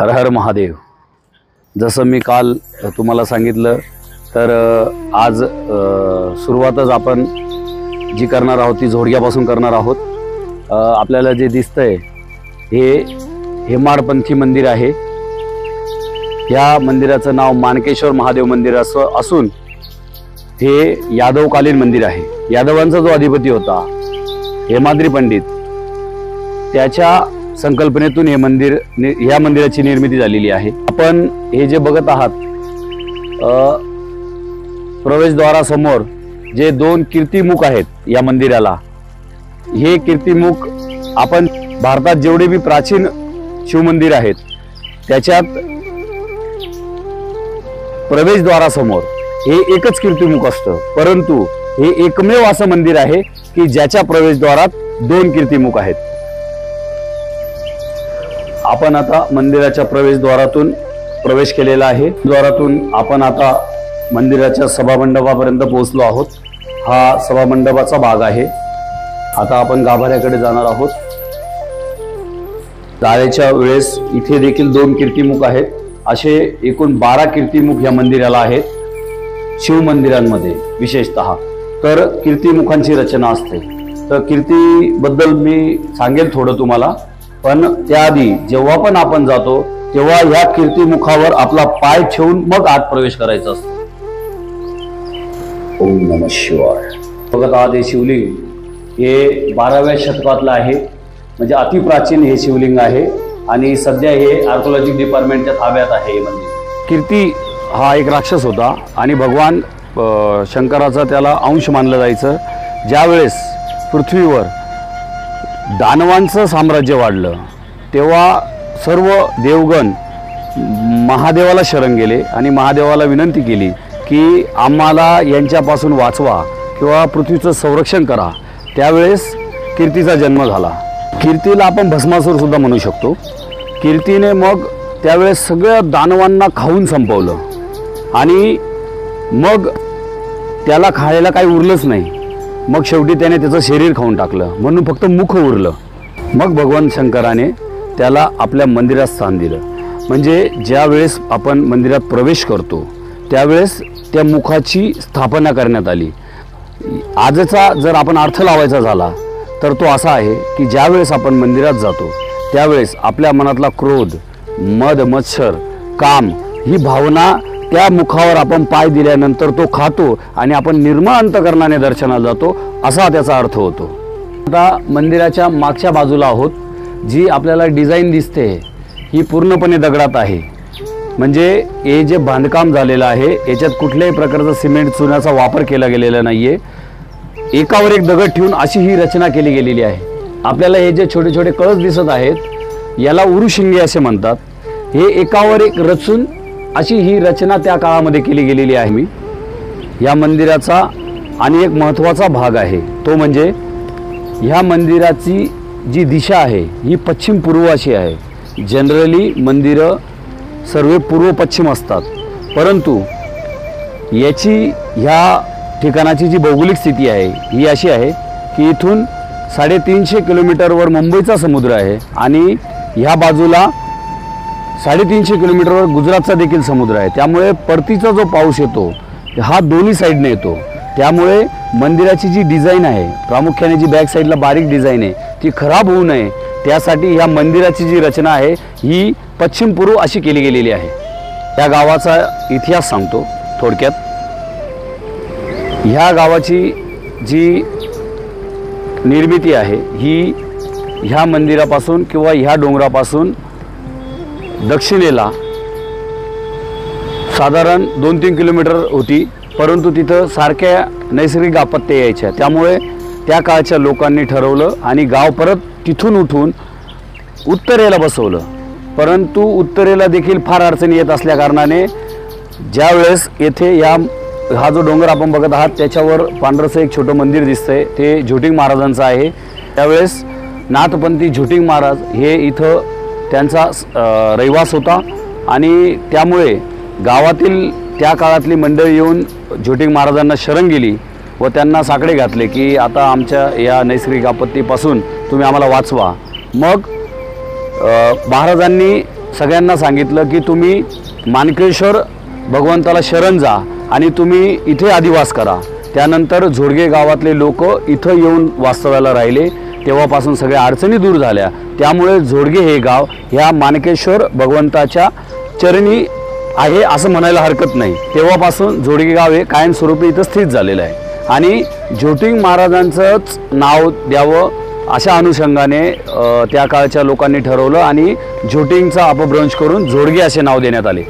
हर हर महादेव। जसं मी काल तुम्हाला सांगितलं तर आज सुरुवातच आपण जी करणार आहोत ती झोडग्यापासून करणार आहोत। आपल्याला जे दिसतंय हे हेमाडपंथी मंदिर आहे। या मंदिराचं नाव माणकेश्वर महादेव मंदिर असून हे यादवकालीन मंदिर आहे। यादवांचा जो अधिपती होता हेमाद्री पंडित त्याच्या संकल्पनेतून हे मंदिर या मंदिराची निर्मिती झालेली आहे। आपण हे जे बघत आहात प्रवेशद्वारासमोर जे दोन कीर्तिमुख आहेत या मंदिराला, हे कीर्तिमुख आपण भारतात जेवढे भी प्राचीन शिवमंदिर आहेत त्याच्यात प्रवेशद्वारासमोर हे एकच कीर्तिमुख असतं, परंतु हे एकमेव असं मंदिर आहे की ज्याच्या प्रवेशद्वारात दोन कीर्तिमुख आहेत। आपण आता मंदिराच्या प्रवेशद्वारातून प्रवेश केलेला आहे। द्वारातून आपण आता मंदिराच्या सभामंडपापर्यंत पोहोचलो आहोत। हा सभामंडपाचा भाग आहे। आता आपण गाभाऱ्याकडे जाणार आहोत। जाण्याच्या वेळेस इथे देखील दोन कीर्तिमुख आहेत। असे एकूण 12 कीर्तिमुख या मंदिराला आहेत। शिव मंदिरांमध्ये विशेषतः तर कीर्तिमुखांची रचना असते। तर कीर्तीबद्दल मी सांगेल थोडं तुम्हाला, पण त्याआधी जेव्हा पण आपण जातो तेव्हा या कीर्तिमुखावर आपला पाय ठेवून मग आत प्रवेश करायचा असतो। ओम नमः शिवाय। बघत आहात हे शिवलिंग हे 12व्या शतकातलं आहे, म्हणजे अतिप्राचीन हे शिवलिंग आहे आणि सध्या हे आर्किओलॉजी डिपार्टमेंटच्या ताब्यात आहे। हे मंदिर कीर्ती हा एक राक्षस होता आणि भगवान शंकराचा त्याला अंश मानलं जायचं। ज्यावेळेस पृथ्वीवर दानवांचं साम्राज्य वाढलं तेव्हा सर्व देवगण महादेवाला शरण गेले आणि महादेवाला विनंती केली की आम्हाला यांच्यापासून वाचवा किंवा पृथ्वीचं संरक्षण करा। त्यावेळेस कीर्तीचा जन्म झाला। कीर्तीला आपण भस्मासूर सुद्धा म्हणू शकतो। कीर्तीने मग त्यावेळेस सगळ्या दानवांना खाऊन संपवलं आणि मग त्याला खायला काही उरलंच नाही। मग शेवटी त्याने त्याचं शरीर खाऊन टाकलं, म्हणून फक्त मुख उरलं। मग भगवान शंकराने त्याला आपल्या मंदिरात स्थान दिलं। म्हणजे ज्या वेळेस आपण मंदिरात प्रवेश करतो त्यावेळेस त्या मुखाची स्थापना करण्यात आली। आजचा जर आपण अर्थ लावायचा झाला तर तो असा आहे की ज्या वेळेस आपण मंदिरात जातो त्यावेळेस आपल्या मनातला क्रोध, मद, मत्सर, काम ही भावना त्या मुखावर आपण पाय दिल्यानंतर तो खातो आणि आपण निर्मळ अंतकरणाने दर्शनाला जातो, असा त्याचा अर्थ होतो। आता मंदिराच्या मागच्या बाजूला आहोत। जी आपल्याला डिझाईन दिसते ही पूर्णपणे दगडात आहे। म्हणजे हे जे बांधकाम झालेलं आहे याच्यात कुठल्याही प्रकारचा सिमेंट चुन्याचा वापर केला गेलेला नाहीये। एकावर एक दगड ठेवून अशी ही रचना केली गेलेली आहे। आपल्याला हे जे छोटे छोटे कळस दिसत आहेत याला उरुशिंगे असे म्हणतात। हे एकावर एक रचून अशी ही रचना त्या काळामध्ये केली गेलेली आहे। मी या मंदिराचा आणि एक महत्त्वाचा भाग आहे तो म्हणजे ह्या मंदिराची जी दिशा आहे ही पश्चिम पूर्व अशी आहे। जनरली मंदिरं सर्व पूर्व पश्चिम असतात, परंतु याची ह्या ठिकाणाची जी भौगोलिक स्थिती आहे ही अशी आहे की इथून 350 किलोमीटरवर मुंबईचा समुद्र आहे आणि ह्या बाजूला 350 किलोमीटरवर गुजरातचा देखील समुद्र आहे। त्यामुळे परतीचा जो पाऊस येतो हा दोन्ही साईडने येतो। त्यामुळे मंदिराची जी डिझाईन आहे, प्रामुख्याने जी बॅक साईडला बारीक डिझाईन आहे ती खराब होऊ नये त्यासाठी ह्या मंदिराची जी रचना आहे ही पश्चिम पूर्व अशी केली गेलेली आहे। या गावाचा इतिहास सांगतो थोडक्यात। ह्या गावाची जी निर्मिती आहे ही ह्या मंदिरापासून किंवा ह्या डोंगरापासून दक्षिणेला साधारण 2-3 किलोमीटर होती, परंतु तिथं सारख्या नैसर्गिक आपत्त्या यायच्या। त्यामुळे त्या काळच्या लोकांनी ठरवलं आणि गाव परत तिथून उठून उत्तरेला बसवलं। परंतु उत्तरेला देखील फार अडचणी येत असल्या कारणाने ज्यावेळेस येथे हा जो डोंगर आपण बघत आहात त्याच्यावर पांढरसं एक छोटं मंदिर दिसतंय ते झोटिंग महाराजांचं आहे। त्यावेळेस नाथपंथी झोटिंग महाराज हे इथं त्यांचा रहिवास होता आणि त्यामुळे गावातील त्या काळातली मंडळी येऊन झोटिंग महाराजांना शरण गेली व त्यांना साकडे घातले की आता आमच्या या नैसर्गिक आपत्तीपासून तुम्ही आम्हाला वाचवा। मग महाराजांनी सगळ्यांना सांगितलं की तुम्ही माणकेश्वर भगवंताला शरण जा आणि तुम्ही इथे आदिवास करा। त्यानंतर झोडगे गावातले लोक इथं येऊन वास्तव्याला राहिले। तेव्हापासून सगळ्या अडचणी दूर झाल्या। त्यामुळे झोडगे हे गाव ह्या माणकेश्वर भगवंताच्या चरणी आहे असं म्हणायला हरकत नाही। तेव्हापासून झोडगे गाव हे कायमस्वरूपी इथं स्थित झालेलं आहे आणि झोटिंग महाराजांचंच नाव द्यावं अशा अनुषंगाने त्या काळच्या लोकांनी ठरवलं आणि झोटिंगचा अपभ्रंश करून झोडगे असे नाव देण्यात आले।